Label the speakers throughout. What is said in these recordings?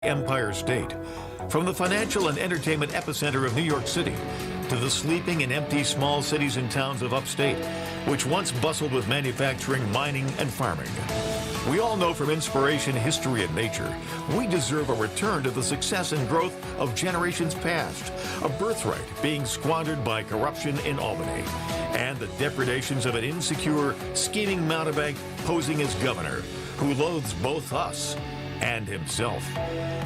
Speaker 1: Empire State. From the financial and entertainment epicenter of New York City to the sleeping and empty small cities and towns of upstate, which once bustled with manufacturing, mining, and farming. We all know from inspiration, history, and nature, we deserve a return to the success and growth of generations past, a birthright being squandered by corruption in Albany, and the depredations of an insecure, scheming mountebank posing as governor, who loathes both us and himself.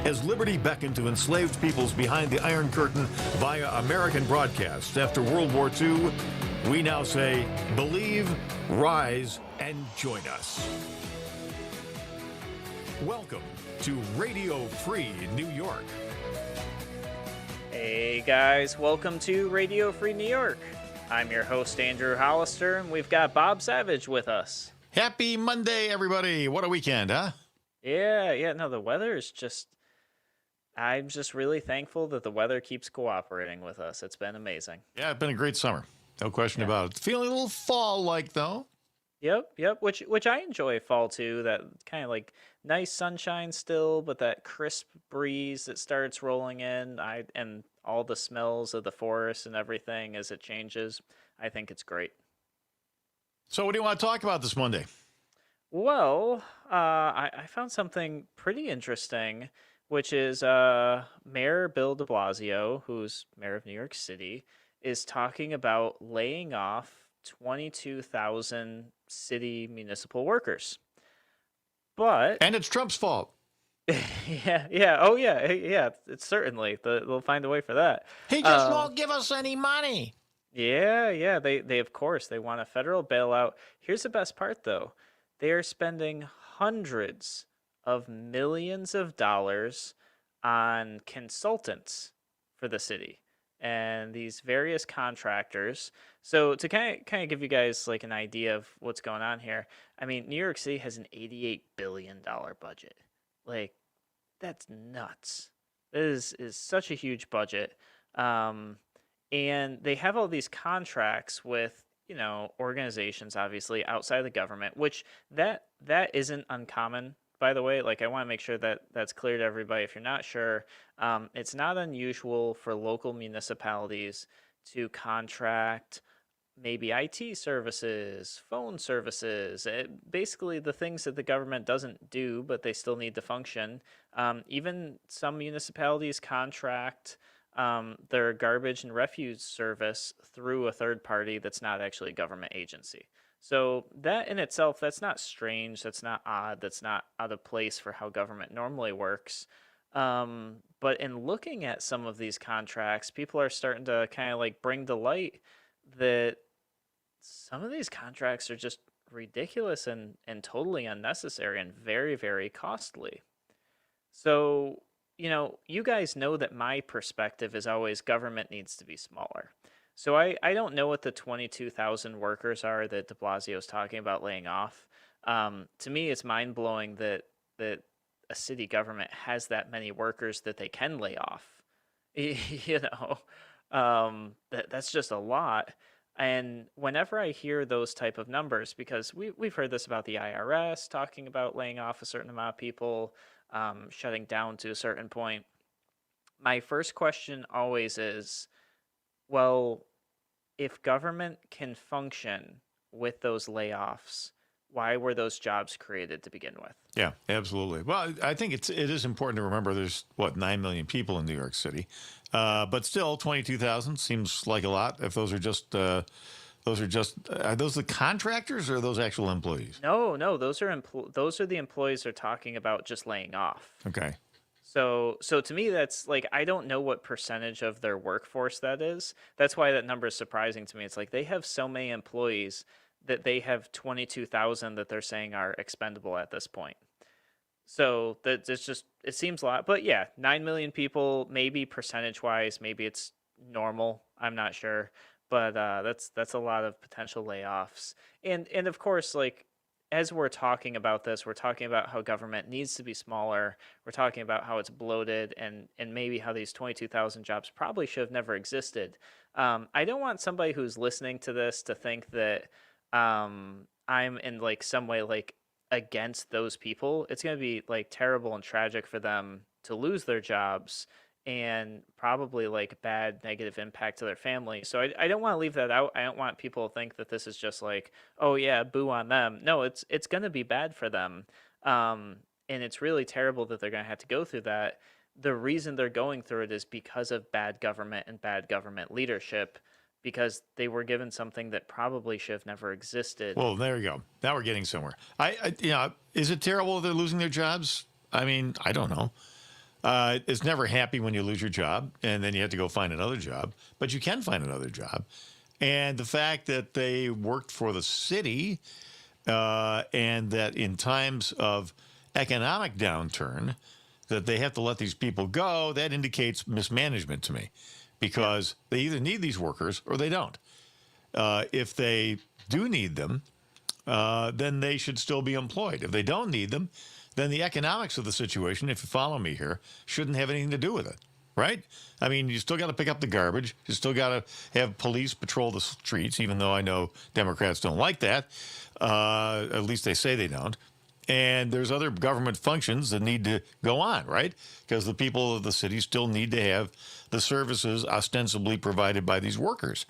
Speaker 1: As liberty beckoned to enslaved peoples behind the Iron Curtain via American broadcasts after World War II, we now say, believe, rise, and join us. Welcome to Radio Free New York.
Speaker 2: Hey guys, welcome to Radio Free New York. I'm your host, Andrew Hollister, and we've got Bob Savage with us.
Speaker 1: Happy Monday, everybody. What a weekend, huh?
Speaker 2: Yeah, no, the weather is I'm just really thankful that the weather keeps cooperating with us. It's been amazing.
Speaker 1: Yeah, it's been a great summer. No question about it. Feeling a little fall-like, though.
Speaker 2: Yep, which I enjoy fall too, that kind of like nice sunshine still, but that crisp breeze that starts rolling in, and all the smells of the forest and everything as it changes. I think it's great.
Speaker 1: So what do you want to talk about this Monday?
Speaker 2: Well, I found something pretty interesting, which is Mayor Bill de Blasio, who's mayor of New York City, is talking about laying off 22,000 city municipal workers.
Speaker 1: And it's Trump's fault.
Speaker 2: Yeah, it's certainly. They'll find a way for that.
Speaker 1: He just won't give us any money.
Speaker 2: Yeah, they of course, they want a federal bailout. Here's the best part, though. They are spending hundreds of millions of dollars on consultants for the city and these various contractors. So to kind of give you guys like an idea of what's going on here, I mean, New York City has an $88 billion budget. Like, that's nuts. This is such a huge budget. And they have all these contracts with, organizations obviously outside of the government, which that isn't uncommon, by the way. Like, I want to make sure that that's clear to everybody. If you're not sure, it's not unusual for local municipalities to contract maybe IT services, phone services, basically the things that the government doesn't do, but they still need to function. Even some municipalities contract their garbage and refuse service through a third party that's not actually a government agency. So that in itself, that's not strange, that's not odd, that's not out of place for how government normally works. But in looking at some of these contracts, people are starting to kind of like bring to light that some of these contracts are just ridiculous and totally unnecessary and very, very costly. So you guys know that my perspective is always government needs to be smaller. So I don't know what the 22,000 workers are that de Blasio is talking about laying off. To me, it's mind-blowing that a city government has that many workers that they can lay off. That's just a lot. And whenever I hear those type of numbers, because we've heard this about the IRS talking about laying off a certain amount of people, shutting down to a certain point, my first question always is, well, if government can function with those layoffs, why were those jobs created to begin with?
Speaker 1: Yeah, absolutely. Well, I think it is important to remember there's 9 million people in New York City, but still 22,000 seems like a lot. If those are just are those the contractors or are those actual employees?
Speaker 2: No, those are the employees they're talking about just laying off.
Speaker 1: Okay.
Speaker 2: So to me, that's like, I don't know what percentage of their workforce that is. That's why that number is surprising to me. It's like they have so many employees that they have 22,000 that they're saying are expendable at this point. So that it's just, it seems a lot, but yeah, 9 million people, maybe percentage wise, maybe it's normal. I'm not sure, but that's a lot of potential layoffs. And of course, like, as we're talking about this, we're talking about how government needs to be smaller. We're talking about how it's bloated and maybe how these 22,000 jobs probably should have never existed. I don't want somebody who's listening to this to think that I'm in like some way like against those people. It's going to be like terrible and tragic for them to lose their jobs and probably like bad negative impact to their family. So I don't want to leave that out. I don't want people to think that this is just like, oh yeah, boo on them. No, it's going to be bad for them. Um, and it's really terrible that they're going to have to go through that. The reason they're going through it is because of bad government and bad government leadership, because they were given something that probably should have never existed.
Speaker 1: Well, there you go. Now we're getting somewhere. Is it terrible they're losing their jobs? I mean, I don't know. It's never happy when you lose your job and then you have to go find another job, but you can find another job. And the fact that they worked for the city and that in times of economic downturn that they have to let these people go, that indicates mismanagement to me because they either need these workers or they don't. If they do need them, then they should still be employed. If they don't need them, then the economics of the situation, if you follow me here, shouldn't have anything to do with it, right? I mean, you still got to pick up the garbage. You still got to have police patrol the streets, even though I know Democrats don't like that. At least they say they don't. And there's other government functions that need to go on, right? Because the people of the city still need to have the services ostensibly provided by these workers.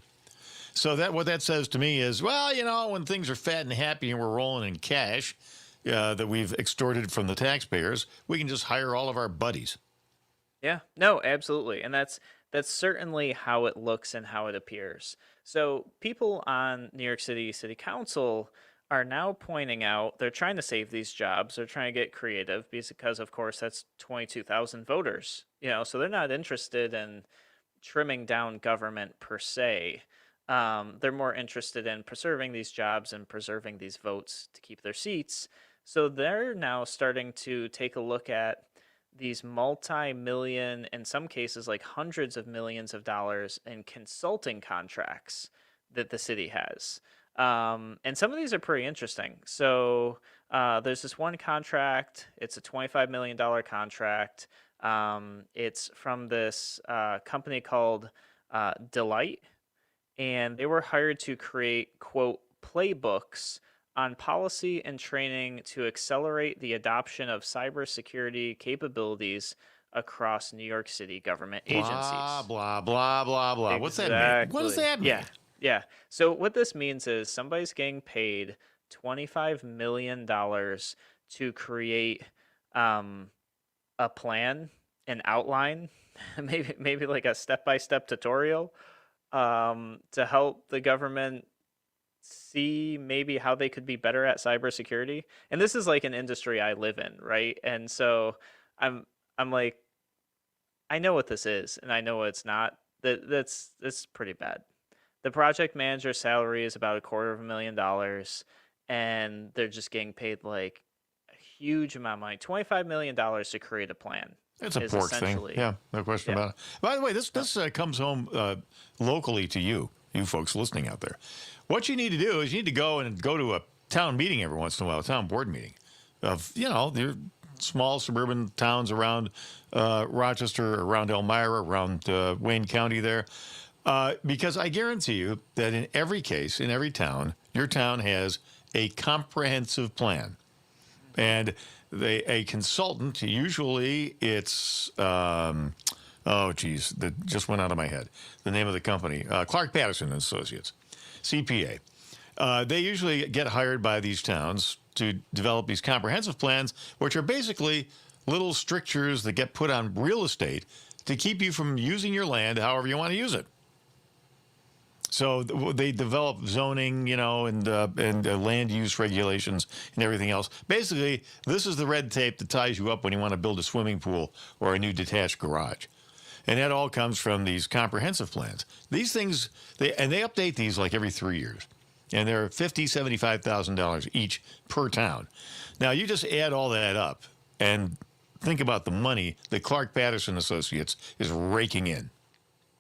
Speaker 1: So what that says to me is, well, when things are fat and happy and we're rolling in cash, that we've extorted from the taxpayers, we can just hire all of our buddies.
Speaker 2: Yeah, no, absolutely. And that's certainly how it looks and how it appears. So people on New York City City Council are now pointing out they're trying to save these jobs. They're trying to get creative because of course that's 22,000 voters, so they're not interested in trimming down government per se. They're more interested in preserving these jobs and preserving these votes to keep their seats. So they're now starting to take a look at these multi-million, in some cases like hundreds of millions of dollars in consulting contracts that the city has. And some of these are pretty interesting. So there's this one contract. It's a $25 million contract. It's from this company called Delight, and they were hired to create, quote, playbooks on policy and training to accelerate the adoption of cybersecurity capabilities across New York City government agencies.
Speaker 1: Blah, blah, blah, blah, blah.
Speaker 2: Exactly.
Speaker 1: What's that mean? What does that mean?
Speaker 2: Yeah. So what this means is somebody's getting paid $25 million to create a plan, an outline, maybe like a step-by-step tutorial to help the government see maybe how they could be better at cybersecurity. And this is like an industry I live in, right? And so I'm like, I know what this is, and I know what it's not. That's pretty bad. The project manager's salary is about $250,000, and they're just getting paid like a huge amount of money, $25 million to create a plan.
Speaker 1: It's a pork thing. Yeah, no question about it. By the way, this comes home locally to you folks listening out there. What you need to do is you need to go to a town meeting every once in a while, a town board meeting of, your small suburban towns around Rochester, around Elmira, around Wayne County there. Because I guarantee you that in every case, in every town, your town has a comprehensive plan. And a consultant, usually it's, that just went out of my head, the name of the company, Clark Patterson and Associates, CPA. They usually get hired by these towns to develop these comprehensive plans, which are basically little strictures that get put on real estate to keep you from using your land however you want to use it. So they develop zoning, and land use regulations and everything else. Basically, this is the red tape that ties you up when you want to build a swimming pool or a new detached garage. And that all comes from these comprehensive plans. These things, they update these like every 3 years. And they're $50,000, $75,000 each per town. Now, you just add all that up and think about the money that Clark Patterson Associates is raking in.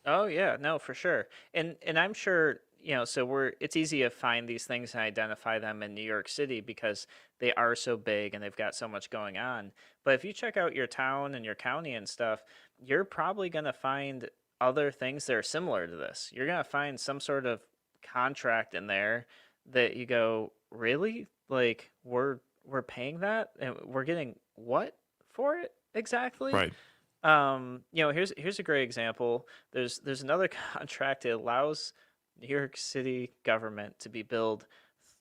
Speaker 2: Oh yeah, no, for sure. And I'm sure, so it's easy to find these things and identify them in New York City because they are so big and they've got so much going on. But if you check out your town and your county and stuff, you're probably going to find other things that are similar to this. You're going to find some sort of contract in there that you go, really? Like we're paying that and we're getting what for it? exactly.
Speaker 1: Right.
Speaker 2: Here's a great example. There's another contract that allows New York City government to be billed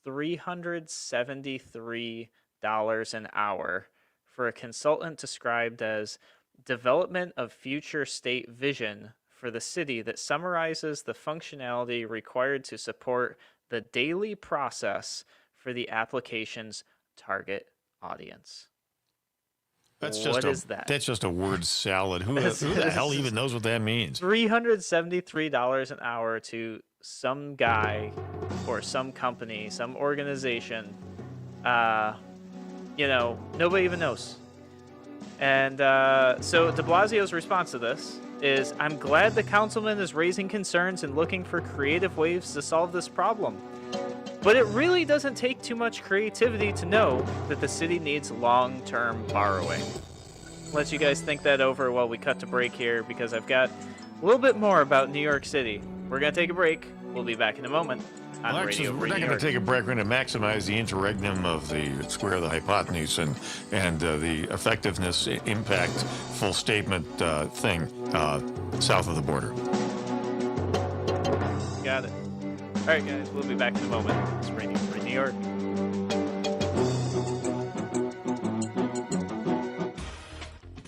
Speaker 2: $373 an hour for a consultant described as development of future state vision for the city that summarizes the functionality required to support the daily process for the application's target audience. What is that?
Speaker 1: That's just a word salad. Who
Speaker 2: This
Speaker 1: the hell
Speaker 2: is
Speaker 1: even knows what that means?
Speaker 2: $373 an hour to some guy or some company, some organization. Nobody even knows. And so de Blasio's response to this is, I'm glad the councilman is raising concerns and looking for creative ways to solve this problem. But it really doesn't take too much creativity to know that the city needs long-term borrowing. Let you guys think that over while we cut to break here, because I've got a little bit more about New York City. We're going to take a break. We'll be back in a moment on Radio
Speaker 1: We're
Speaker 2: Free
Speaker 1: not
Speaker 2: New
Speaker 1: going
Speaker 2: York.
Speaker 1: to take a break. We're going to maximize the interregnum of the square of the hypotenuse and the effectiveness, impact, full statement thing south of the border.
Speaker 2: Got it. All right, guys, we'll be back in a moment. It's Radio Free New York.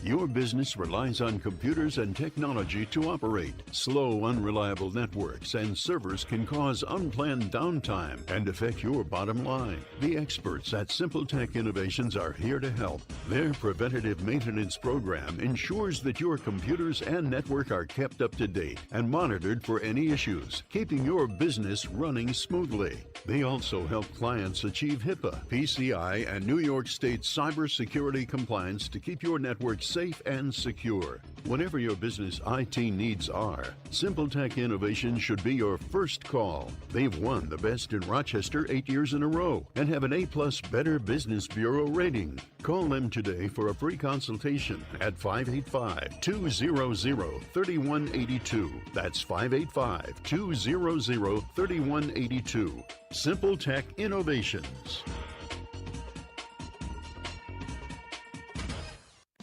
Speaker 3: Your business relies on computers and technology to operate. Slow, unreliable networks and servers can cause unplanned downtime and affect your bottom line. The experts at Simple Tech Innovations are here to help. Their preventative maintenance program ensures that your computers and network are kept up to date and monitored for any issues, keeping your business running smoothly. They also help clients achieve HIPAA, PCI, and New York State cybersecurity compliance to keep your network safe and secure. Whatever your business IT needs are, Simple Tech Innovations should be your first call. They've won the best in Rochester 8 years in a row and have an A+ Better Business Bureau rating. Call them today for a free consultation at 585-200-3182. That's 585-200-3182. Simple Tech Innovations.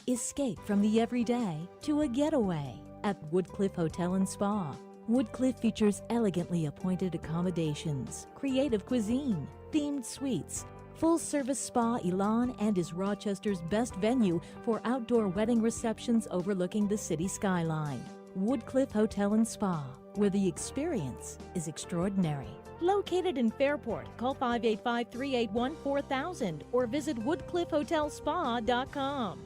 Speaker 4: Escape from the everyday to a getaway at Woodcliff Hotel and Spa. Woodcliff features elegantly appointed accommodations, creative cuisine, themed suites, full-service spa Elan, and is Rochester's best venue for outdoor wedding receptions overlooking the city skyline. Woodcliff Hotel and Spa, where the experience is extraordinary. Located in Fairport, call 585-381-4000 or visit woodcliffhotelspa.com.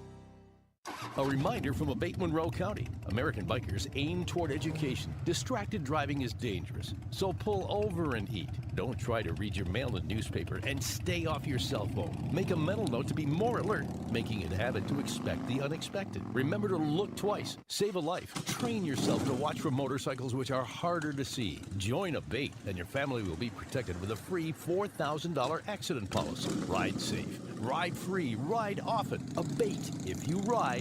Speaker 5: A reminder from Abate Monroe County. American bikers aim toward education. Distracted driving is dangerous, so pull over and eat. Don't try to read your mail and newspaper, and stay off your cell phone. Make a mental note to be more alert, making it a habit to expect the unexpected. Remember to look twice. Save a life. Train yourself to watch for motorcycles which are harder to see. Join Abate, and your family will be protected with a free $4,000 accident policy. Ride safe. Ride free. Ride often. Abate. If you ride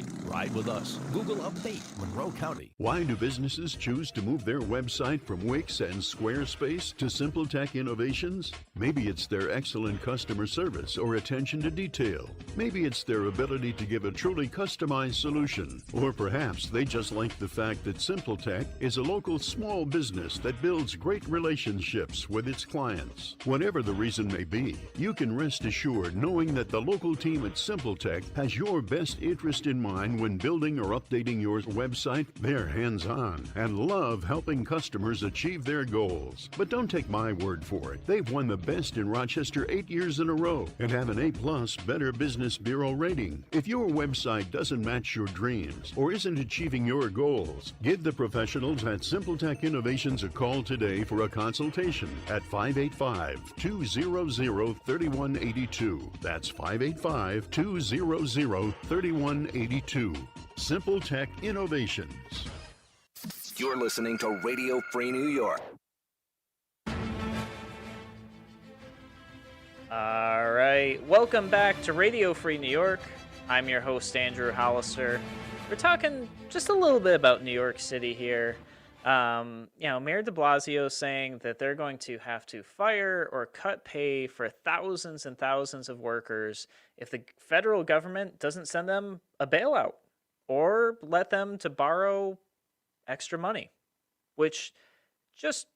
Speaker 5: with us. Google Abate Monroe County.
Speaker 3: Why do businesses choose to move their website from Wix and Squarespace to Simple Tech Innovations? Maybe it's their excellent customer service or attention to detail. Maybe it's their ability to give a truly customized solution. Or perhaps they just like the fact that Simple Tech is a local small business that builds great relationships with its clients. Whatever the reason may be, you can rest assured knowing that the local team at Simple Tech has your best interest in mind when building or updating your website. They're hands-on and love helping customers achieve their goals. But don't take my word for it. They've won the best in Rochester 8 years in a row and have an A+ Better Business Bureau rating. If your website doesn't match your dreams or isn't achieving your goals, give the professionals at Simple Tech Innovations a call today for a consultation at 585-200-3182. That's 585-200-3182. Simple Tech Innovations.
Speaker 6: You're listening to Radio Free New York.
Speaker 2: All right, welcome back to Radio Free New York. I'm your host, Andrew Hollister. We're talking just a little bit about New York City here. Mayor de Blasio saying that they're going to have to fire or cut pay for thousands and thousands of workers if the federal government doesn't send them a bailout. or let them to borrow extra money, which just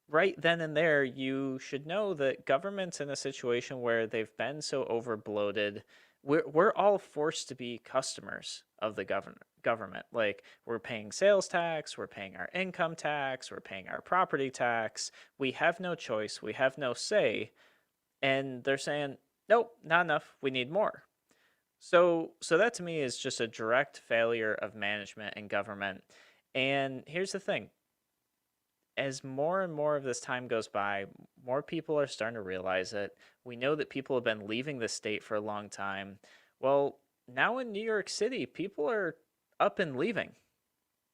Speaker 2: right then and there, you should know that government's in a situation where they've been so overbloated. We're all forced to be customers of the government. Like, we're paying sales tax, we're paying our income tax, we're paying our property tax. We have no choice, we have no say. And they're saying, nope, not enough, we need more. So that to me is just a direct failure of management and government. And here's the thing, as more and more of this time goes by, more people are starting to realize it. We know that people have been leaving the state for a long time. Well, now in New York City, people are up and leaving,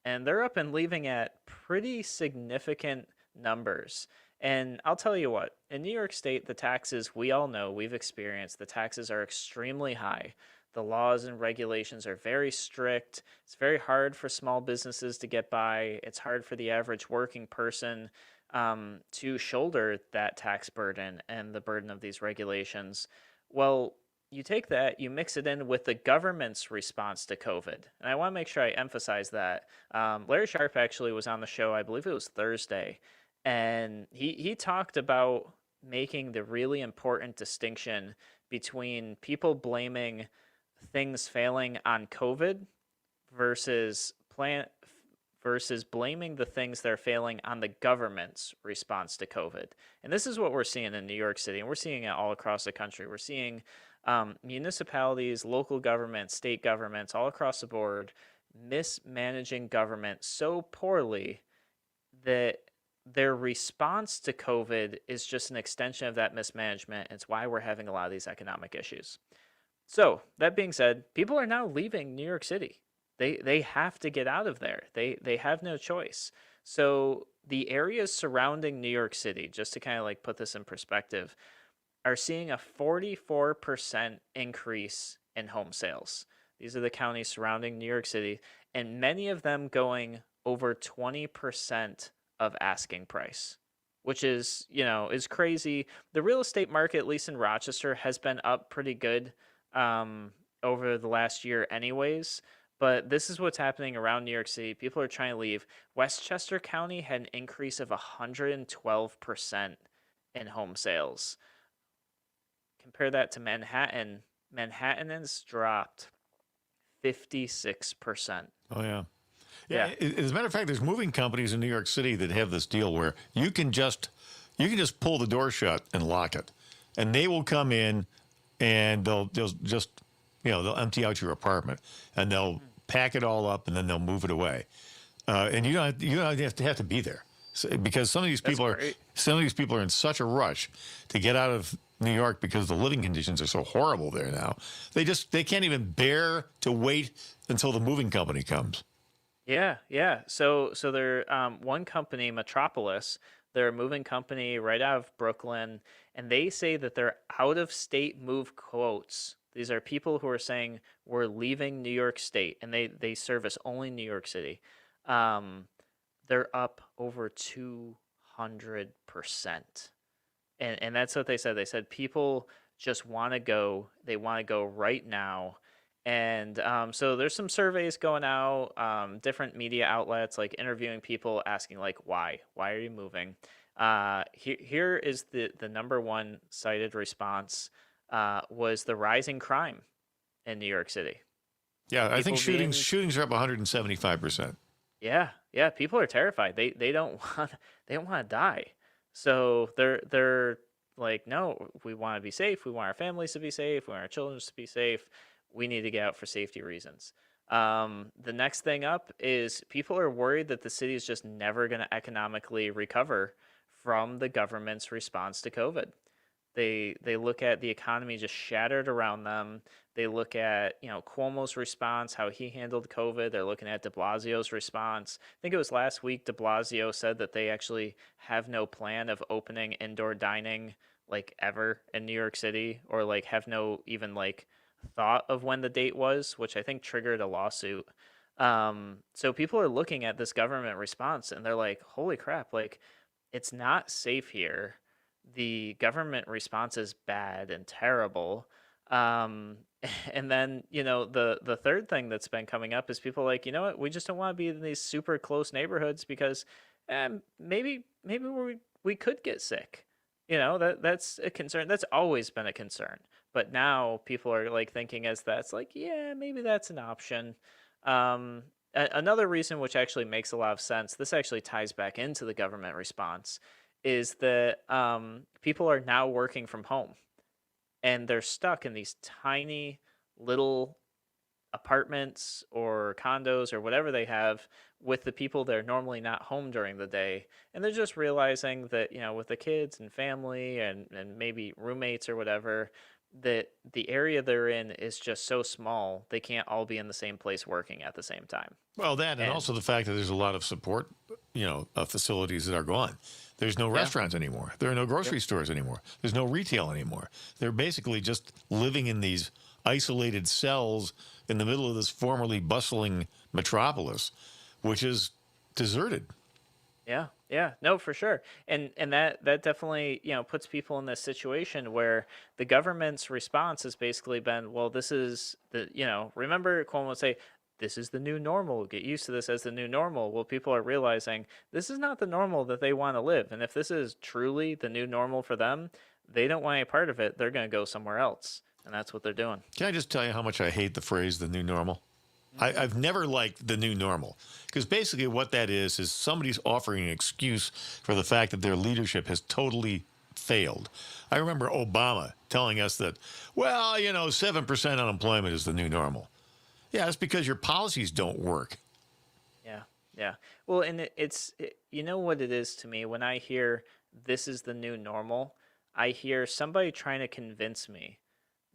Speaker 2: and they're up and leaving at pretty significant numbers. And I'll tell you what, in New York State, the taxes, we all know, we've experienced, the taxes are extremely high. The laws and regulations are very strict. It's very hard for small businesses to get by. It's hard for the average working person to shoulder that tax burden and the burden of these regulations. Well, you take that, you mix it in with the government's response to COVID. And I want to make sure I emphasize that. Larry Sharp actually was on the show, I believe it was Thursday, and he talked about making the really important distinction between people blaming things failing on COVID versus blaming the things that are failing on the government's response to COVID. And this is what we're seeing in New York City, and we're seeing it all across the country. We're seeing municipalities, local governments, state governments, all across the board mismanaging government so poorly that their response to COVID is just an extension of that mismanagement. It's why we're having a lot of these economic issues. So, that being said, people are now leaving New York City. They have to get out of there. They have no choice. So, the areas surrounding New York City, just to kind of like put this in perspective, are seeing a 44% increase in home sales. These are the counties surrounding New York City, and many of them going over 20% of asking price, which is, is crazy. The real estate market, at least in Rochester, has been up pretty good over the last year anyways, but this is what's happening around New York City. People are trying to leave. Westchester County had an increase of 112% in home sales. Compare that to Manhattan. Manhattan has dropped 56%.
Speaker 1: Oh, yeah. Yeah. As a matter of fact, there's moving companies in New York City that have this deal where you can just pull the door shut and lock it, and they will come in and they'll just they'll empty out your apartment and they'll pack it all up and then they'll move it away, and you don't have to be there, because some of these people are in such a rush to get out of New York because the living conditions are so horrible there now. They can't even bear to wait until the moving company comes.
Speaker 2: Yeah. So they're one company, Metropolis. They're a moving company right out of Brooklyn, and they say that their out-of-state move quotes. These are people who are saying we're leaving New York State, and they service only New York City. They're up over 200%, and that's what they said. They said people just want to go. They want to go right now. And so there's some surveys going out, different media outlets like interviewing people, asking like, why are you moving? Here is the number one cited response was the rising crime in New York City.
Speaker 1: Yeah, I think shootings are up 175%.
Speaker 2: Yeah, people are terrified. They don't want to die. So they're like, no, we want to be safe. We want our families to be safe. We want our children to be safe. We need to get out for safety reasons. The next thing up is people are worried that the city is just never going to economically recover from the government's response to COVID. They look at the economy just shattered around them. They look at Cuomo's response, how he handled COVID. They're looking at de Blasio's response. I think it was last week de Blasio said that they actually have no plan of opening indoor dining like ever in New York City, or like have no even like thought of when the date was, which I think triggered a lawsuit. So people are looking at this government response and they're like, holy crap, like it's not safe here. The government response is bad and terrible. And then, the third thing that's been coming up is people like, you know what, we just don't want to be in these super close neighborhoods because maybe we could get sick. That's a concern. That's always been a concern. But now people are like thinking as that's like, yeah, maybe that's an option. Another reason, which actually makes a lot of sense, this actually ties back into the government response, is that people are now working from home and they're stuck in these tiny little apartments or condos or whatever they have with the people that are normally not home during the day. And they're just realizing that, with the kids and family and maybe roommates or whatever, that the area they're in is just so small, they can't all be in the same place working at the same time.
Speaker 1: Well, that and also the fact that there's a lot of support, facilities that are gone. There's no restaurants anymore. There are no grocery stores anymore. There's no retail anymore. They're basically just living in these isolated cells in the middle of this formerly bustling metropolis, which is deserted.
Speaker 2: Yeah, no, for sure. And that definitely, puts people in this situation where the government's response has basically been, well, this is remember Cuomo would say, this is the new normal. Get used to this as the new normal. Well, people are realizing this is not the normal that they want to live. And if this is truly the new normal for them, they don't want any part of it. They're going to go somewhere else. And that's what they're doing.
Speaker 1: Can I just tell you how much I hate the phrase the new normal? I've never liked the new normal because basically what that is somebody's offering an excuse for the fact that their leadership has totally failed. I remember Obama telling us that, 7% unemployment is the new normal. Yeah, it's because your policies don't work.
Speaker 2: Yeah. Well, and it's you know what it is to me when I hear this is the new normal, I hear somebody trying to convince me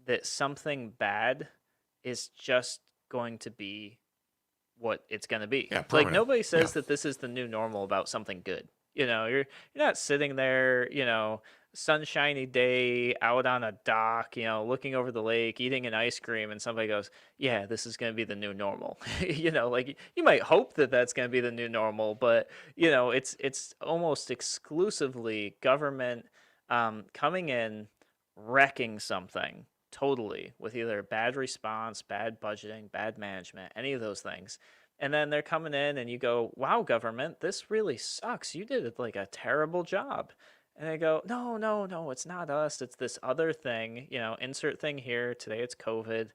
Speaker 2: that something bad is just going to be what it's going to be.
Speaker 1: Yeah,
Speaker 2: like nobody says that this is the new normal about something good. You're not sitting there, sunshiny day out on a dock, looking over the lake, eating an ice cream, and somebody goes, yeah, this is going to be the new normal. Like you might hope that that's going to be the new normal, but it's almost exclusively government coming in, wrecking something totally with either bad response, bad budgeting, bad management, any of those things. And then they're coming in and you go, wow, government, this really sucks. You did like a terrible job. And they go, no, it's not us. It's this other thing, insert thing here. Today it's COVID.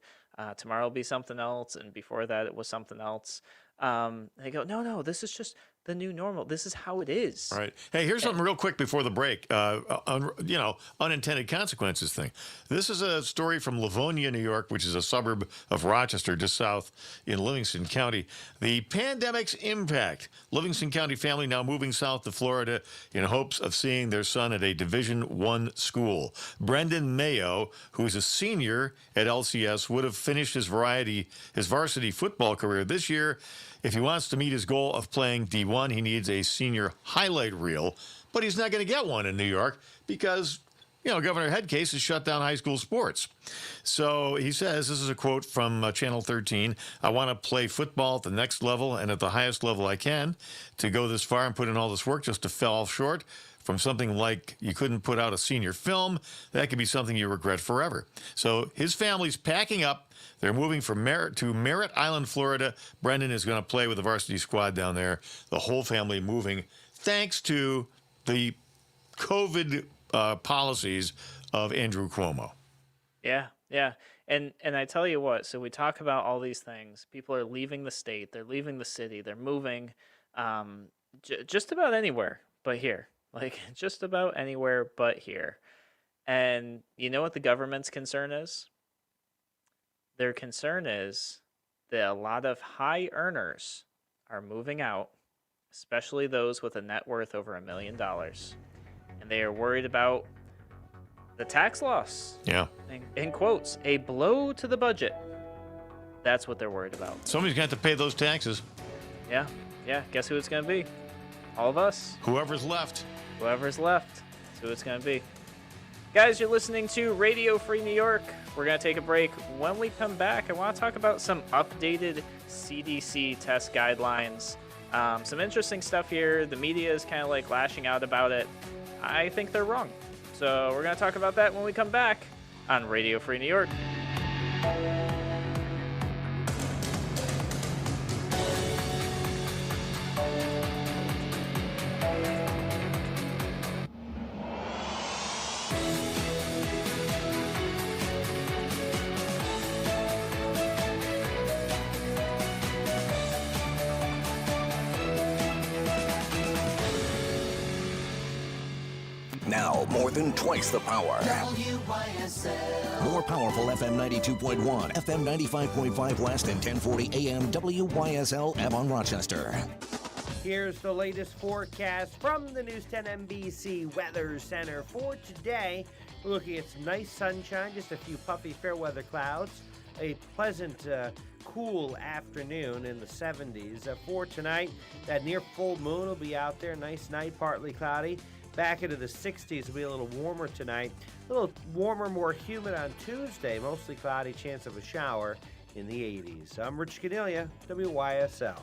Speaker 2: Tomorrow will be something else. And before that, it was something else. They go, no, this is just the new normal. This is how it is.
Speaker 1: Right. Hey, here's something real quick before the break. Unintended consequences thing. This is a story from Livonia, New York, which is a suburb of Rochester, just south in Livingston County. The pandemic's impact. Livingston County family now moving south to Florida in hopes of seeing their son at a Division I school. Brendan Mayo, who is a senior at LCS, would have finished his varsity football career this year. If he wants to meet his goal of playing D1, he needs a senior highlight reel, but he's not going to get one in New York because, Governor Headcase has shut down high school sports. So he says, this is a quote from Channel 13, I want to play football at the next level and at the highest level I can. To go this far and put in all this work just to fall short from something like you couldn't put out a senior film, that could be something you regret forever. So his family's packing up. They're moving from Merritt Island, Florida. Brendan is going to play with the varsity squad down there. The whole family moving thanks to the COVID policies of Andrew Cuomo.
Speaker 2: Yeah. And I tell you what, so we talk about all these things. People are leaving the state. They're leaving the city. They're moving just about anywhere but here. Like just about anywhere but here. And you know what the government's concern is? Their concern is that a lot of high earners are moving out, especially those with a net worth over $1 million. And they are worried about the tax loss.
Speaker 1: Yeah.
Speaker 2: In quotes, a blow to the budget. That's what they're worried about.
Speaker 1: Somebody's got to pay those taxes.
Speaker 2: Yeah. Guess who it's going to be? All of us.
Speaker 1: Whoever's left.
Speaker 2: That's who it's going to be. Guys, you're listening to Radio Free New York. We're going to take a break. When we come back, I want to talk about some updated CDC test guidelines. Some interesting stuff here. The media is kind of like lashing out about it. I think they're wrong. So we're going to talk about that when we come back on Radio Free New York.
Speaker 6: Now, more than twice the power. More powerful FM 92.1, FM 95.5 West, and 1040 AM WYSL Avon Rochester.
Speaker 7: Here's the latest forecast from the News 10 NBC Weather Center for today. We're looking at some nice sunshine, just a few puffy fair weather clouds, a pleasant cool afternoon in the 70s. For tonight, that near full moon will be out there, nice night, partly cloudy. Back into the 60s, will be a little warmer tonight. A little warmer, more humid on Tuesday. Mostly cloudy, chance of a shower in the 80s. I'm Rich Canilia, WYSL.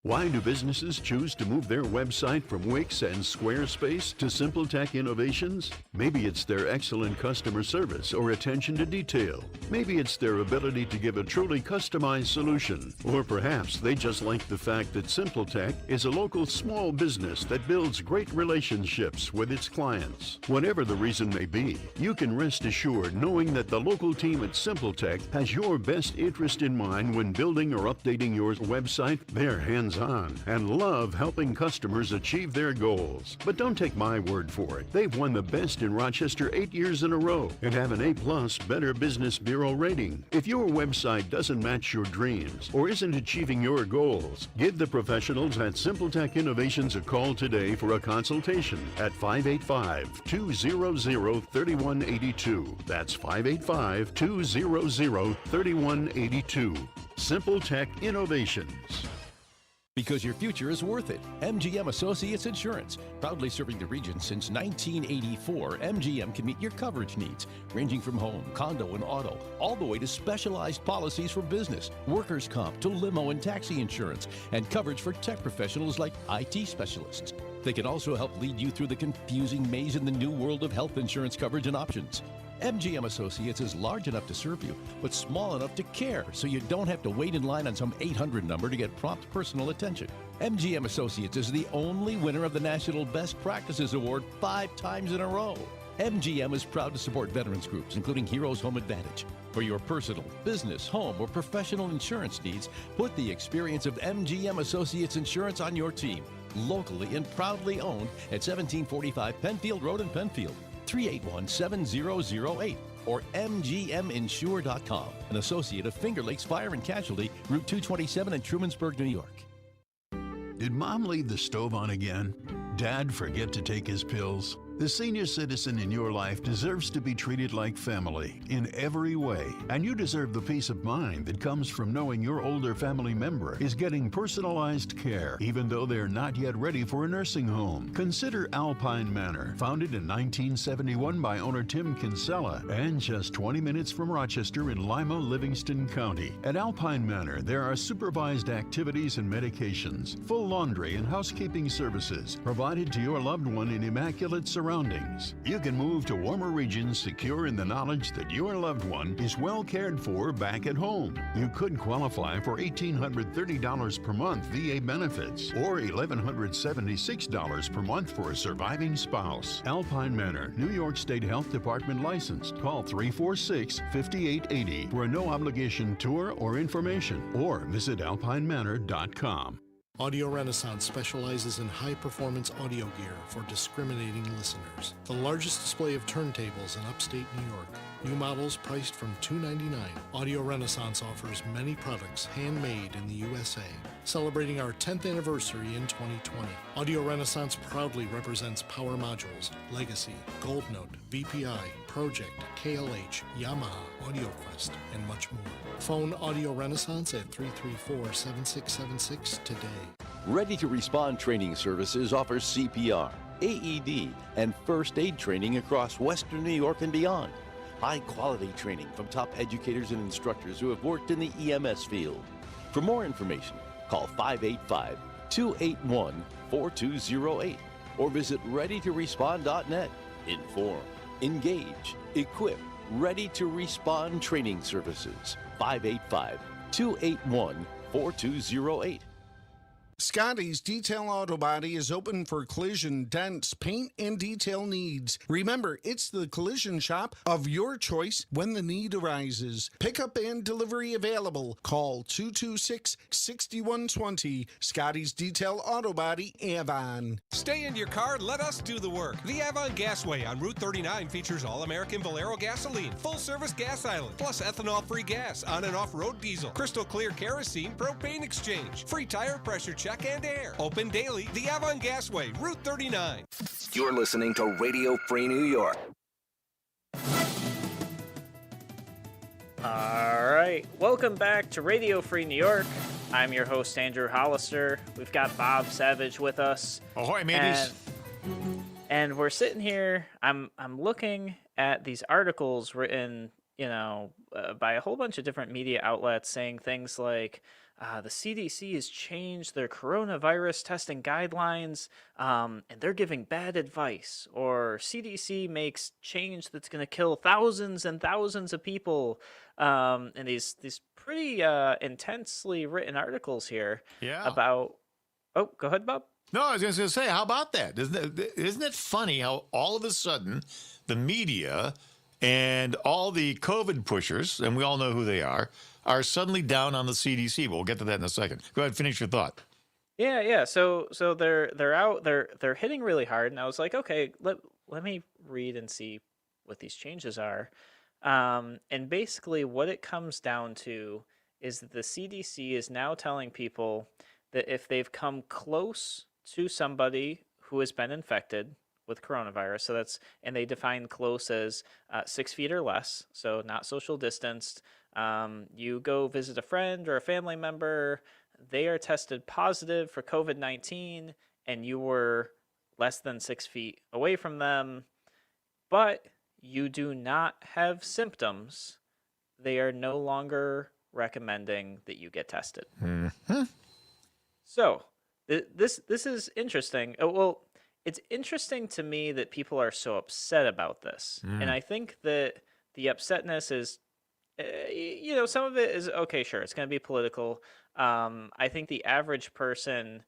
Speaker 3: Why do businesses choose to move their website from Wix and Squarespace to SimpleTech Innovations? Maybe it's their excellent customer service or attention to detail. Maybe it's their ability to give a truly customized solution. Or perhaps they just like the fact that SimpleTech is a local small business that builds great relationships with its clients. Whatever the reason may be, you can rest assured knowing that the local team at SimpleTech has your best interest in mind when building or updating your website. They're hands-on and love helping customers achieve their goals. But don't take my word for it. They've won the best in Rochester 8 years in a row and have an A+ Better Business Bureau rating. If your website doesn't match your dreams or isn't achieving your goals, give the professionals at SimpleTech Innovations a call today for a consultation at 585-200-3182. That's 585-200-3182. SimpleTech Innovations.
Speaker 5: Because your future is worth it. Mgm Associates Insurance. Proudly serving the region since 1984, Mgm can meet your coverage needs, ranging from home, condo, and auto, all the way to specialized policies for business, workers' comp, to limo and taxi insurance, and coverage for tech professionals like IT specialists. They can also help lead you through the confusing maze in the new world of health insurance coverage and options. Mgm Associates is large enough to serve you, but small enough to care, so you don't have to wait in line on some 800 number to get prompt personal attention. Mgm Associates is the only winner of the National Best Practices Award 5 times in a row. MGM is proud to support veterans groups, including Heroes Home Advantage. For your personal, business, home, or professional insurance needs, put the experience of MGM Associates Insurance on your team. Locally and proudly owned at 1745 Penfield Road in Penfield. 381-7008 or mgminsure.com, an associate of Finger Lakes Fire and Casualty, Route 227 in Trumansburg, New York.
Speaker 3: Did Mom leave the stove on again? Dad forget to take his pills? The senior citizen in your life deserves to be treated like family in every way, and you deserve the peace of mind that comes from knowing your older family member is getting personalized care, even though they're not yet ready for a nursing home. Consider Alpine Manor, founded in 1971 by owner Tim Kinsella, and just 20 minutes from Rochester in Lima, Livingston County. At Alpine Manor, there are supervised activities and medications, full laundry and housekeeping services provided to your loved one in immaculate surroundings. You can move to warmer regions secure in the knowledge that your loved one is well cared for back at home. You could qualify for $1,830 per month VA benefits or $1,176 per month for a surviving spouse. Alpine Manor, New York State Health Department licensed. Call 346-5880 for a no-obligation tour or information, or visit alpinemanor.com.
Speaker 8: Audio Renaissance specializes in high-performance audio gear for discriminating listeners. The largest display of turntables in upstate New York. New models priced from $299. Audio Renaissance offers many products handmade in the USA. Celebrating our 10th anniversary in 2020. Audio Renaissance proudly represents Power Modules, Legacy, Gold Note, VPI, Project, KLH, Yamaha, AudioQuest, and much more. Phone Audio Renaissance at 334-7676 today.
Speaker 5: Ready to Respond Training Services offers CPR, AED, and first aid training across Western New York and beyond. High-quality training from top educators and instructors who have worked in the EMS field. For more information, call 585-281-4208 or visit readytorespond.net. Inform, engage, equip, Ready to Respond Training Services. 585 281 4208.
Speaker 9: Scotty's Detail Auto Body is open for collision, dents, paint, and detail needs. Remember, it's the collision shop of your choice when the need arises. Pickup and delivery available. Call 226-6120. Scotty's Detail Auto Body, Avon.
Speaker 10: Stay in your car and let us do the work. The Avon Gasway on Route 39 features all-American Valero gasoline, full-service gas island, plus ethanol-free gas, on and off-road diesel, crystal clear kerosene, propane exchange, free tire pressure check and air. Open daily. The Avon Gasway, Route 39.
Speaker 6: You're listening to Radio Free New York.
Speaker 2: All right. Welcome back to Radio Free New York. I'm your host, Andrew Hollister. We've got Bob Savage with us.
Speaker 1: Ahoy, mateys.
Speaker 2: And we're sitting here. I'm looking at these articles written, by a whole bunch of different media outlets saying things like, the CDC has changed their coronavirus testing guidelines, and they're giving bad advice. Or CDC makes change that's going to kill thousands and thousands of people. And these pretty intensely written articles here about. Oh, go ahead, Bob.
Speaker 1: No, I was going to say, how about that? Isn't it funny how all of a sudden the media and all the COVID pushers, and we all know who they are suddenly down on the CDC. We'll get to that in a second. Go ahead, finish your thought.
Speaker 2: Yeah. So they're out. They're hitting really hard, and I was like, okay, let me read and see what these changes are. And basically, what it comes down to is that the CDC is now telling people that if they've come close to somebody who has been infected with coronavirus, and they define close as 6 feet or less, so not social distanced. You go visit a friend or a family member, they are tested positive for COVID-19, and you were less than 6 feet away from them, but you do not have symptoms. They are no longer recommending that you get tested.
Speaker 1: Mm-hmm.
Speaker 2: So this is interesting. Well, it's interesting to me that people are so upset about this. And I think that the upsetness is, some of it is, okay, sure, it's going to be political. I think the average person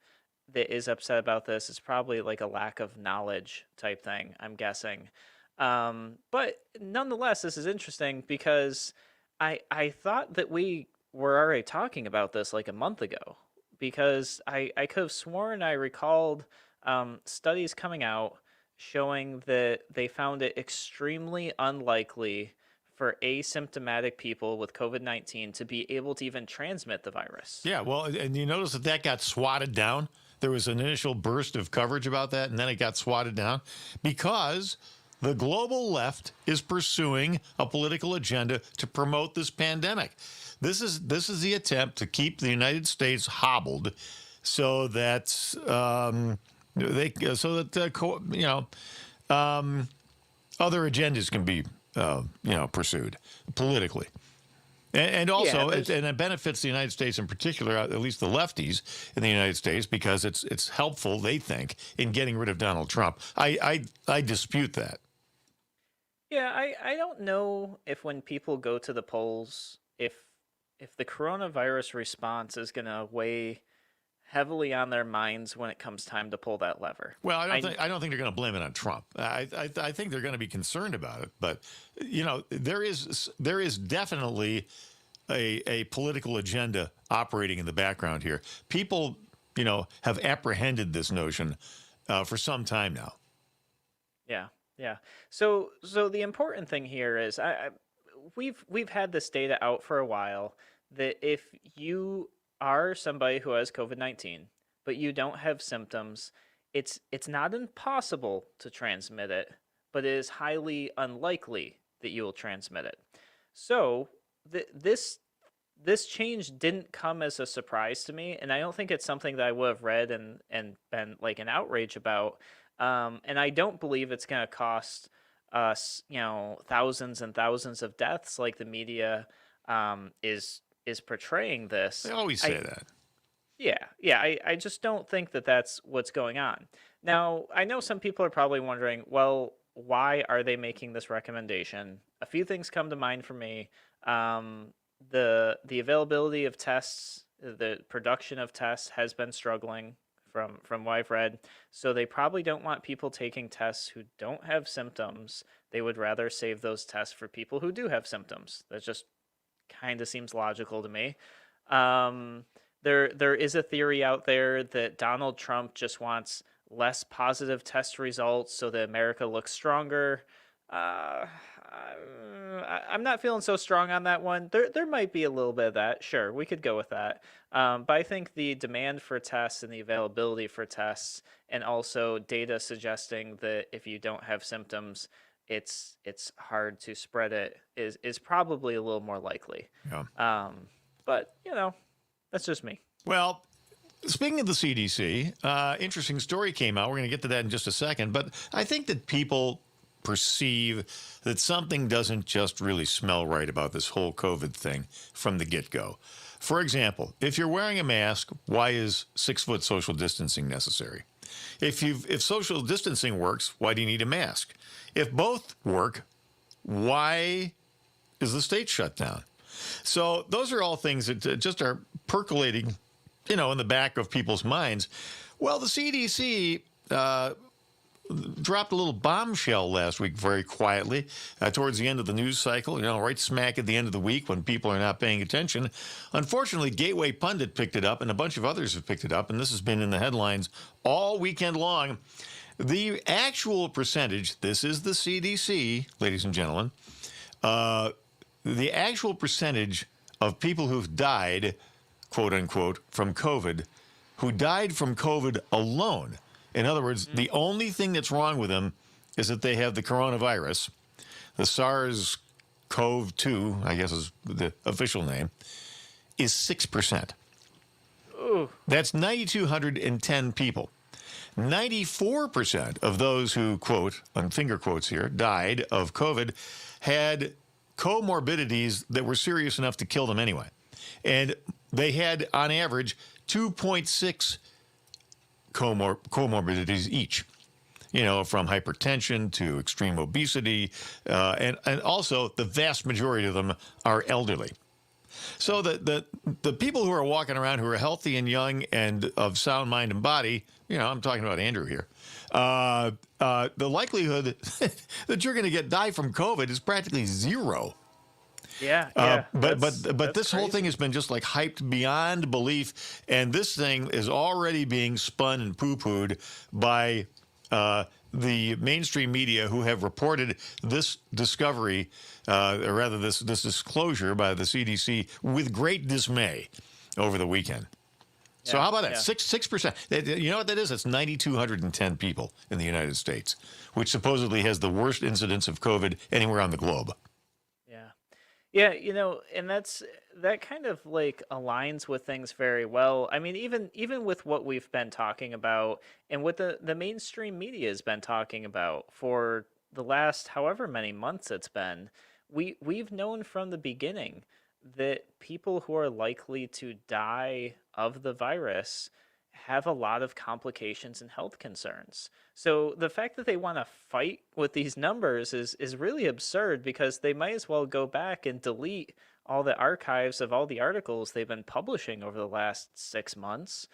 Speaker 2: that is upset about this is probably like a lack of knowledge type thing, I'm guessing. But nonetheless, this is interesting because I thought that we were already talking about this like a month ago, because I could have sworn I recalled studies coming out showing that they found it extremely unlikely for asymptomatic people with COVID-19 to be able to even transmit the virus.
Speaker 1: Yeah, well, and you notice that got swatted down. There was an initial burst of coverage about that, and then it got swatted down because the global left is pursuing a political agenda to promote this pandemic. This is the attempt to keep the United States hobbled so that other agendas can be pursued politically, and also and it benefits the United States in particular, at least the lefties in the United States, because it's helpful, they think, in getting rid of Donald Trump. I dispute that.
Speaker 2: Yeah, I don't know if when people go to the polls, if the coronavirus response is going to weigh heavily on their minds when it comes time to pull that lever.
Speaker 1: Well, I don't think they're going to blame it on Trump. I think they're going to be concerned about it, but there is definitely a political agenda operating in the background here. People, have apprehended this notion for some time now.
Speaker 2: Yeah. So the important thing here is we've had this data out for a while that if you are somebody who has COVID-19, but you don't have symptoms, it's not impossible to transmit it, but it is highly unlikely that you will transmit it. So this change didn't come as a surprise to me, and I don't think it's something that I would have read and been like an outrage about. And I don't believe it's going to cost us, thousands and thousands of deaths like the media is portraying this.
Speaker 1: They always say that.
Speaker 2: Yeah. I just don't think that that's what's going on. Now, I know some people are probably wondering, well, why are they making this recommendation? a few things come to mind for me. The availability of tests, the production of tests has been struggling from what I've read. So they probably don't want people taking tests who don't have symptoms. They would rather save those tests for people who do have symptoms. That just kind of seems logical to me. There is a theory out there that Donald Trump just wants less positive test results so that America looks stronger. I'm not feeling so strong on that one. There might be a little bit of that. Sure, we could go with that. But I think the demand for tests and the availability for tests, and also data suggesting that if you don't have symptoms, it's hard to spread it, is probably a little more likely.
Speaker 1: Yeah.
Speaker 2: But that's just me.
Speaker 1: Well, speaking of the CDC, interesting story came out. We're going to get to that in just a second. But I think that people perceive that something doesn't just really smell right about this whole COVID thing from the get-go. For example, if you're wearing a mask, why is 6-foot social distancing necessary? If social distancing works, why do you need a mask? If both work, why is the state shut down? So those are all things that just are percolating, in the back of people's minds. Well, the CDC dropped a little bombshell last week very quietly towards the end of the news cycle, right smack at the end of the week when people are not paying attention. Unfortunately, Gateway Pundit picked it up, and a bunch of others have picked it up, and this has been in the headlines all weekend long. The actual percentage, this is the CDC, ladies and gentlemen, the actual percentage of people who've died, quote unquote, from COVID, who died from COVID alone. In other words, the only thing that's wrong with them is that they have the coronavirus, the SARS-CoV-2, I guess is the official name, is 6%.
Speaker 2: Ooh.
Speaker 1: That's 9,210 people. 94% of those who, quote, on finger quotes here, died of COVID had comorbidities that were serious enough to kill them anyway. And they had, on average, 2.6 comorbidities each, from hypertension to extreme obesity, and also the vast majority of them are elderly. So the people who are walking around who are healthy and young and of sound mind and body, I'm talking about Andrew here, the likelihood that you're going to die from COVID is practically zero.
Speaker 2: Yeah.
Speaker 1: But this whole thing has been just like hyped beyond belief, and this thing is already being spun and poo-pooed by the mainstream media who have reported this discovery, or rather this disclosure by the CDC with great dismay over the weekend. So how about that? 6%. You know what that is? That's 9,210 people in the United States, which supposedly has the worst incidence of COVID anywhere on the globe.
Speaker 2: Yeah, and that kind of aligns with things very well. I mean, even with what we've been talking about and what the mainstream media has been talking about for the last however many months it's been, we've known from the beginning that people who are likely to die of the virus have a lot of complications and health concerns. So the fact that they want to fight with these numbers is really absurd, because they might as well go back and delete all the archives of all the articles they've been publishing over the last 6 months,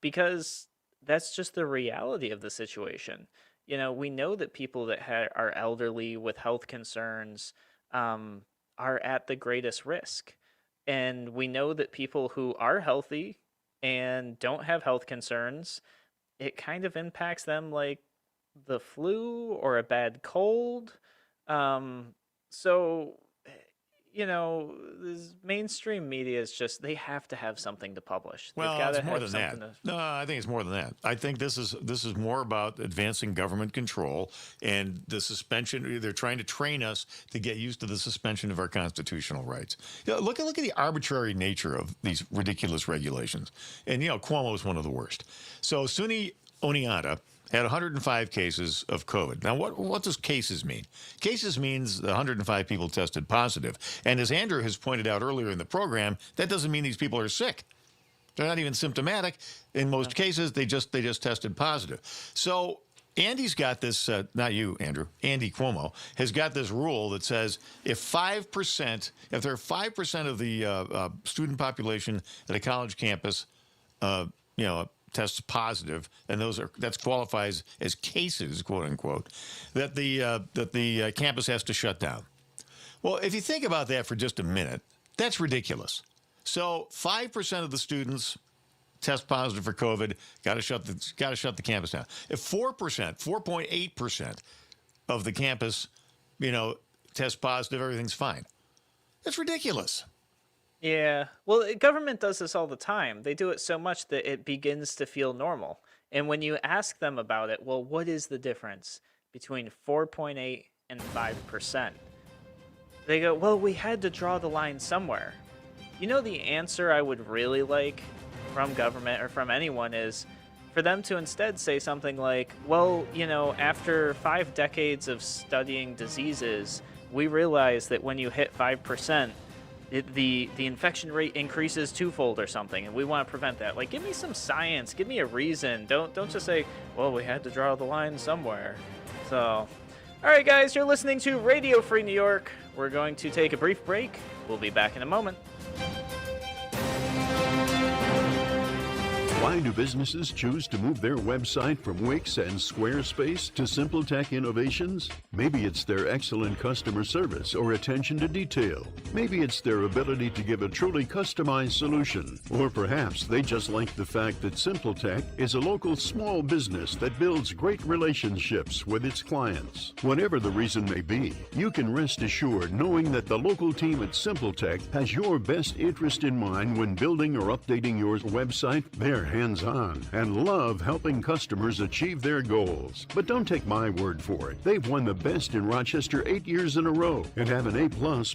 Speaker 2: because that's just the reality of the situation. We know that people that are elderly with health concerns are at the greatest risk. And we know that people who are healthy and don't have health concerns, it kind of impacts them like the flu or a bad cold. So, this mainstream media is just, they have to have something to publish.
Speaker 1: Well, it's more than that. No, I think it's more than that. I think this is more about advancing government control and the suspension. They're trying to train us to get used to the suspension of our constitutional rights. Look at the arbitrary nature of these ridiculous regulations. And, Cuomo is one of the worst. So Suni Oneonta had 105 cases of COVID. Now, what does cases mean? Cases means 105 people tested positive. And as Andrew has pointed out earlier in the program, that doesn't mean these people are sick. They're not even symptomatic. In most cases, they just tested positive. So Andy's got this, not you, Andrew, Andy Cuomo, has got this rule that says if there are 5% of the student population at a college campus, tests positive, and that qualifies as cases, quote unquote, that the campus has to shut down. Well, if you think about that for just a minute, that's ridiculous. So 5% of the students test positive for COVID, got to shut the campus down. If 4.8% of the campus, test positive, everything's fine. That's ridiculous.
Speaker 2: Yeah. Well, government does this all the time. They do it so much that it begins to feel normal. And when you ask them about it, well, what is the difference between 4.8 and 5%? They go, well, we had to draw the line somewhere. The answer I would really like from government or from anyone is for them to instead say something like, well, after 5 decades of studying diseases, we realized that when you hit 5%, the infection rate increases twofold or something, and we want to prevent that. Like, give me some science, give me a reason. Don't just say, well, we had to draw the line somewhere. So, all right, guys, you're listening to Radio Free New York. We're going to take a brief break. We'll be back in a moment.
Speaker 3: Why do businesses choose to move their website from Wix and Squarespace to SimpleTech Innovations? Maybe it's their excellent customer service or attention to detail. Maybe it's their ability to give a truly customized solution. Or perhaps they just like the fact that SimpleTech is a local small business that builds great relationships with its clients. Whatever the reason may be, you can rest assured knowing that the local team at SimpleTech has your best interest in mind when building or updating your website. They're hands-on and love helping customers achieve their goals. But don't take my word for it. They've won the best in Rochester 8 years in a row and have an A+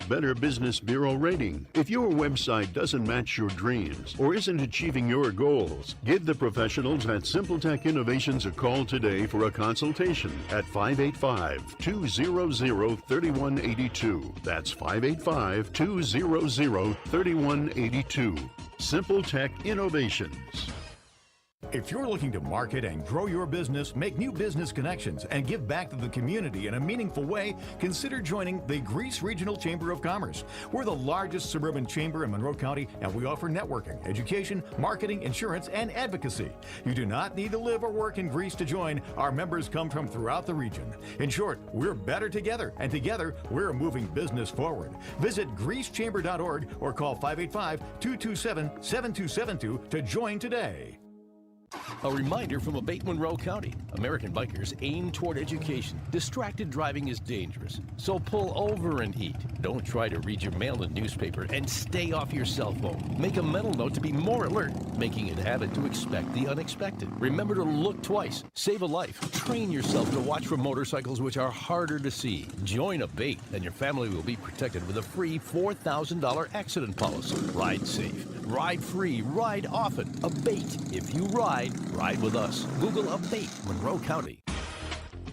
Speaker 3: Better Business Bureau rating. If your website doesn't match your dreams or isn't achieving your goals, give the professionals at SimpleTech Innovations a call today for a consultation at 585-200-3182. That's 585-200-3182. SimpleTech Innovations.
Speaker 1: If you're looking to market and grow your business, make new business connections, and give back to the community in a meaningful way, consider joining the Greece Regional Chamber of Commerce. We're the largest suburban chamber in Monroe County, and we offer networking, education, marketing, insurance, and advocacy. You do not need to live or work in Greece to join. Our members come from throughout the region. In short, we're better together, and together, we're moving business forward. Visit greecechamber.org or call 585-227-7272 to join today.
Speaker 5: A reminder from Abate Monroe County. American bikers aim toward education. Distracted driving is dangerous, so pull over and eat. Don't try to read your mail and newspaper, and stay off your cell phone. Make a mental note to be more alert, making it a habit to expect the unexpected. Remember to look twice. Save a life. Train yourself to watch for motorcycles which are harder to see. Join Abate, and your family will be protected with a free $4,000 accident policy. Ride safe. Ride free. Ride often. Abate. If you ride with us. Google Abate Monroe County.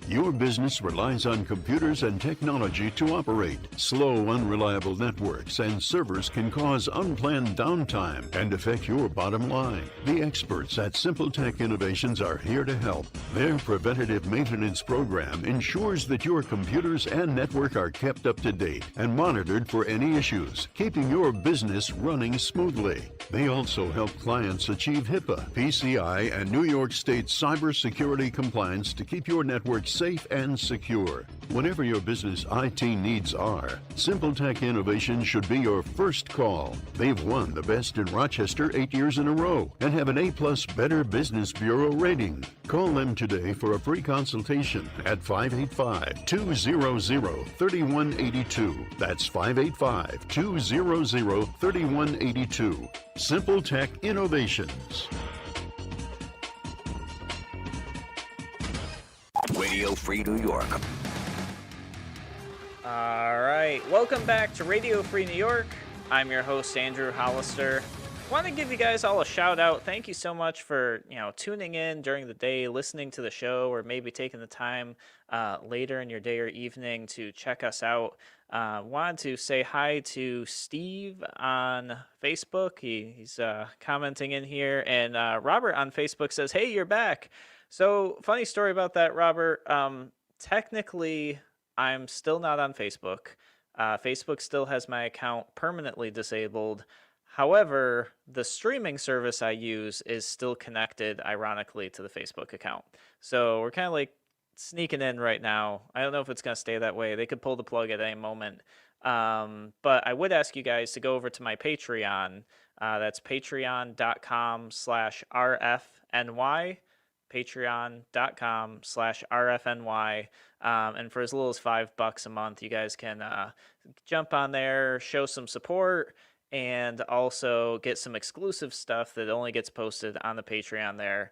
Speaker 3: Your business relies on computers and technology to operate. Slow, unreliable networks and servers can cause unplanned downtime and affect your bottom line. The experts at SimpleTech Innovations are here to help. Their preventative maintenance program ensures that your computers and network are kept up to date and monitored for any issues, keeping your business running smoothly. They also help clients achieve HIPAA, PCI, and New York State cybersecurity compliance to keep your network safe and secure. Whatever your business IT needs are, SimpleTech Innovations should be your first call. They've won the best in Rochester 8 years in a row and have an A+ Better Business Bureau rating. Call them today for a free consultation at 585-200-3182. That's 585-200-3182. SimpleTech Innovations.
Speaker 6: Radio Free New York.
Speaker 2: All right. Welcome back to Radio Free New York. I'm your host, Andrew Hollister. Want to give you guys all a shout out. Thank you so much for tuning in during the day, listening to the show, or maybe taking the time later in your day or evening to check us out. Wanted to say hi to Steve on Facebook. He's commenting in here, and Robert on Facebook says, "Hey, you're back." So funny story about that, Robert. Technically, I'm still not on Facebook. Facebook still has my account permanently disabled. However, the streaming service I use is still connected, ironically, to the Facebook account. So we're kind of like sneaking in right now. I don't know if it's going to stay that way. They could pull the plug at any moment. But I would ask you guys to go over to my Patreon. That's patreon.com/RFNY. Patreon.com/RFNY. And for as little as $5 a month, you guys can jump on there, show some support, and also get some exclusive stuff that only gets posted on the Patreon there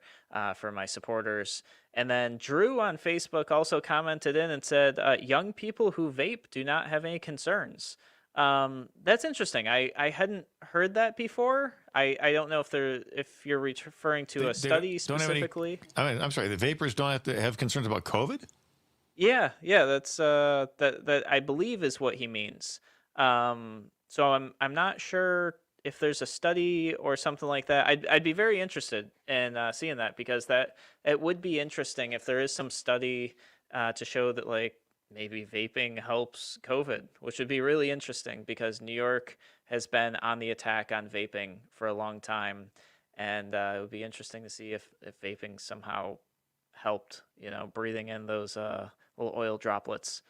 Speaker 2: for my supporters. And then Drew on Facebook also commented in and said, young people who vape do not have any concerns. That's interesting. I hadn't heard that before. I don't know if you're referring to a study specifically.
Speaker 1: I'm sorry, the vapors don't have to have concerns about COVID?
Speaker 2: Yeah, that's that I believe is what he means. So I'm not sure if there's a study or something like that. I'd be very interested in seeing that, because it would be interesting if there is some study to show that like maybe vaping helps COVID, which would be really interesting because New York has been on the attack on vaping for a long time, and it would be interesting to see if vaping somehow helped, breathing in those little oil droplets.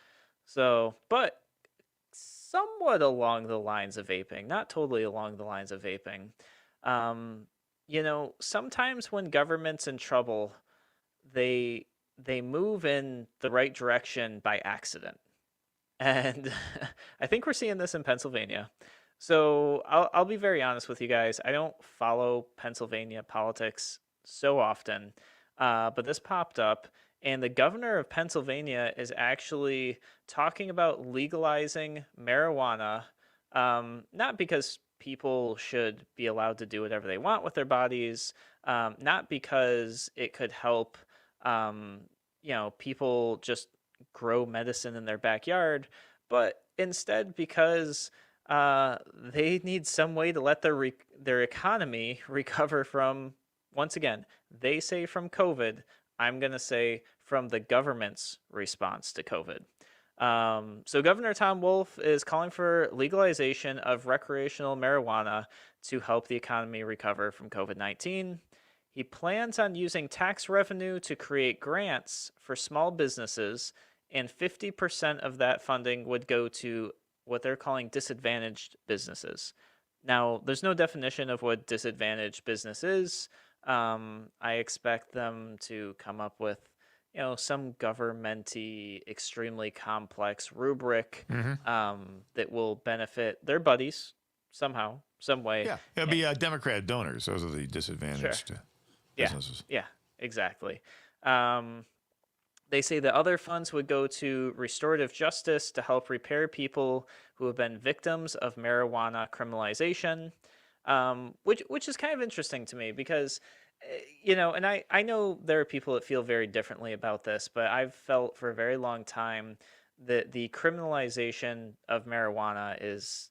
Speaker 2: So, but somewhat along the lines of vaping, not totally along the lines of vaping. Sometimes when government's in trouble, they move in the right direction by accident. And I think we're seeing this in Pennsylvania. So I'll be very honest with you guys. I don't follow Pennsylvania politics so often, but this popped up. And the governor of Pennsylvania is actually talking about legalizing marijuana, not because people should be allowed to do whatever they want with their bodies, not because it could help, people just grow medicine in their backyard, but instead because they need some way to let their economy recover from, once again, they say from COVID. I'm going to say from the government's response to COVID. So Governor Tom Wolf is calling for legalization of recreational marijuana to help the economy recover from COVID-19. He plans on using tax revenue to create grants for small businesses, and 50% of that funding would go to what they're calling disadvantaged businesses. Now, there's no definition of what disadvantaged business is. I expect them to come up with, some government-y, extremely complex rubric that will benefit their buddies somehow, some way.
Speaker 1: Yeah, it'll be Democrat donors. Those are the disadvantaged businesses.
Speaker 2: Yeah, exactly. They say the other funds would go to restorative justice to help repair people who have been victims of marijuana criminalization. Which is kind of interesting to me because, and I know there are people that feel very differently about this, but I've felt for a very long time that the criminalization of marijuana is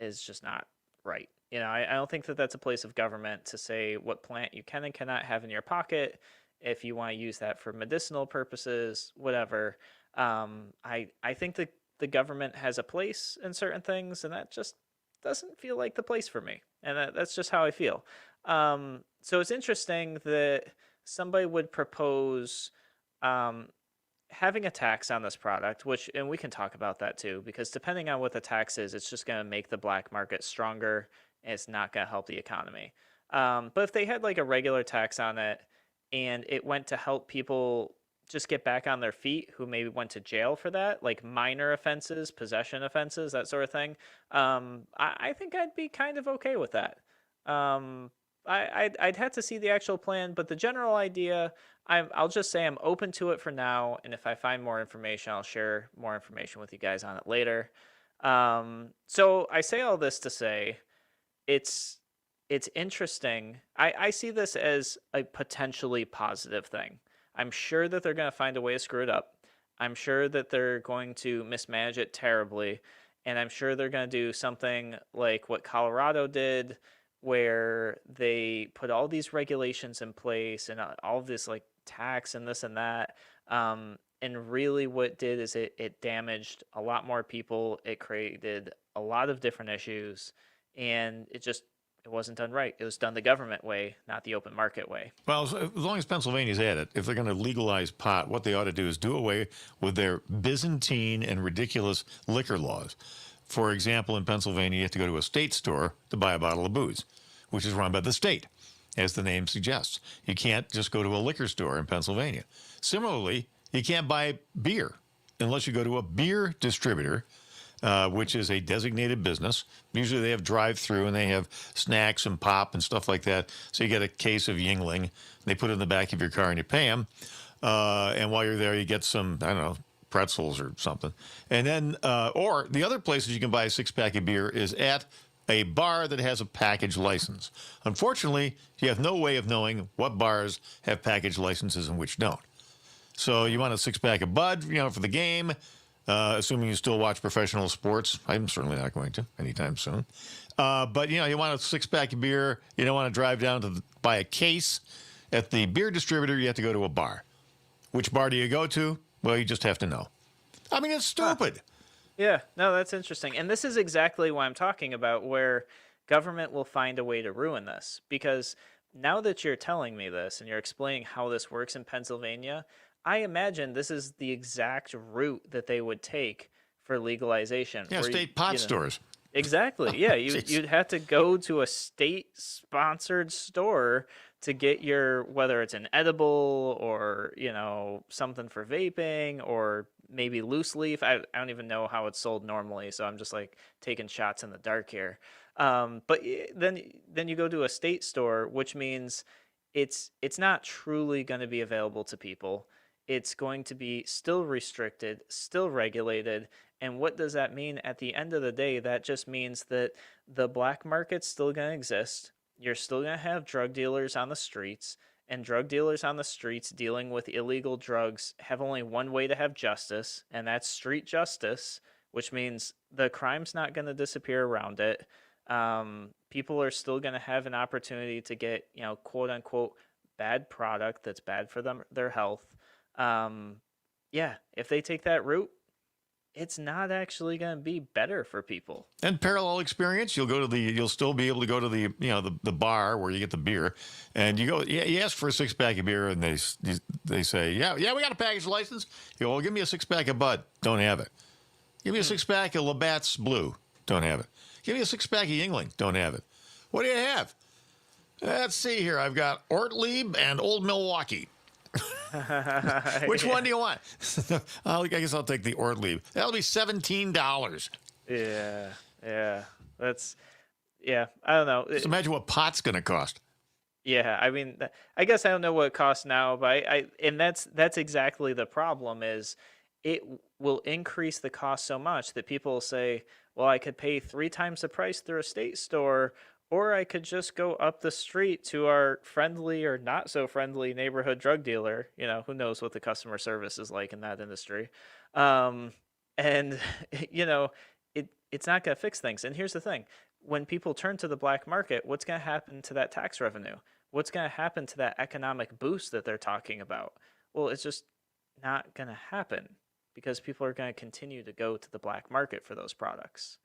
Speaker 2: just not right. I don't think that that's a place of government to say what plant you can and cannot have in your pocket, if you want to use that for medicinal purposes, whatever. I think that the government has a place in certain things, and that just doesn't feel like the place for me. And that's just how I feel. So it's interesting that somebody would propose having a tax on this product, and we can talk about that too, because depending on what the tax is, it's just going to make the black market stronger, and it's not going to help the economy. But if they had like a regular tax on it, and it went to help people just get back on their feet who maybe went to jail for that, like minor offenses, possession offenses, that sort of thing, I think I'd be kind of okay with that. I'd have to see the actual plan, but the general idea, I'll just say I'm open to it for now, and if I find more information, I'll share more information with you guys on it later. So I say all this to say it's it's interesting. I see this as a potentially positive thing. I'm sure that they're going to find a way to screw it up. I'm sure that they're going to mismanage it terribly. And I'm sure they're going to do something like what Colorado did, where they put all these regulations in place and all this like tax and this and that. And really what it did is it damaged a lot more people. It created a lot of different issues, and it wasn't done right. It was done the government way, not the open market way.
Speaker 1: Well, as long as Pennsylvania's at it, if they're going to legalize pot, what they ought to do is do away with their Byzantine and ridiculous liquor laws. For example, in Pennsylvania, you have to go to a state store to buy a bottle of booze, which is run by the state, as the name suggests. You can't just go to a liquor store in Pennsylvania. Similarly, you can't buy beer unless you go to a beer distributor, which is a designated business. Usually they have drive-through and they have snacks and pop and stuff like that. So you get a case of Yingling. They put it in the back of your car and you pay them. And while you're there, you get some, I don't know, pretzels or something. And then, or the other places you can buy a six-pack of beer is at a bar that has a package license. Unfortunately, you have no way of knowing what bars have package licenses and which don't. So you want a six-pack of Bud, for the game, assuming you still watch professional sports. I'm certainly not going to anytime soon. But, you want a six-pack of beer. You don't want to drive down to buy a case. At the beer distributor, you have to go to a bar. Which bar do you go to? Well, you just have to know. I mean, it's stupid.
Speaker 2: Yeah, no, that's interesting. And this is exactly what I'm talking about, where government will find a way to ruin this. Because now that you're telling me this and you're explaining how this works in Pennsylvania, I imagine this is the exact route that they would take for legalization.
Speaker 1: Yeah, state pot stores.
Speaker 2: Exactly. Yeah, you'd have to go to a state-sponsored store to get your, whether it's an edible or, something for vaping or maybe loose leaf. I don't even know how it's sold normally, so I'm just like taking shots in the dark here. But then you go to a state store, which means it's not truly going to be available to people. It's going to be still restricted, still regulated. And what does that mean? At the end of the day, that just means that the black market's still going to exist. You're still going to have drug dealers on the streets, and drug dealers on the streets dealing with illegal drugs have only one way to have justice, and that's street justice, which means the crime's not going to disappear around it. People are still going to have an opportunity to get, quote unquote, bad product that's bad for their health. If they take that route, it's not actually going to be better for people.
Speaker 1: And parallel experience, you'll still be able to go to the bar where you get the beer, and you ask for a six-pack of beer, and they say, yeah, we got a package license. You go, well, give me a six-pack of Bud. Don't have it. Give me a six-pack of Labatt's Blue. Don't have it. Give me a six-pack of Yingling. Don't have it. What do you have? Let's see here. I've got Ortlieb and Old Milwaukee. Which one do you want? I guess I'll take the Ortlieb. That'll be $17.
Speaker 2: Yeah. I don't know.
Speaker 1: Just imagine what pot's going to cost.
Speaker 2: Yeah, I mean, I guess I don't know what it costs now, but and that's exactly the problem. Is it will increase the cost so much that people will say, well, I could pay 3 times the price through a state store, or I could just go up the street to our friendly or not so friendly neighborhood drug dealer. Who knows what the customer service is like in that industry. And, it's not going to fix things. And here's the thing. When people turn to the black market, what's going to happen to that tax revenue? What's going to happen to that economic boost that they're talking about? Well, it's just not going to happen because people are going to continue to go to the black market for those products.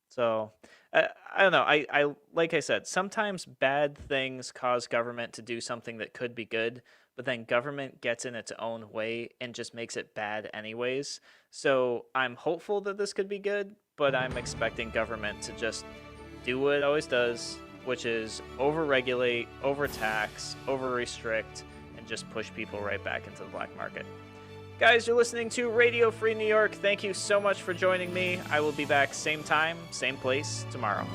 Speaker 2: So I don't know. I like I said, sometimes bad things cause government to do something that could be good, but then government gets in its own way and just makes it bad anyways. So I'm hopeful that this could be good, but I'm expecting government to just do what it always does, which is overregulate, overtax, overrestrict, and just push people right back into the black market. Guys, you're listening to Radio Free New York. Thank you so much for joining me. I will be back same time, same place tomorrow.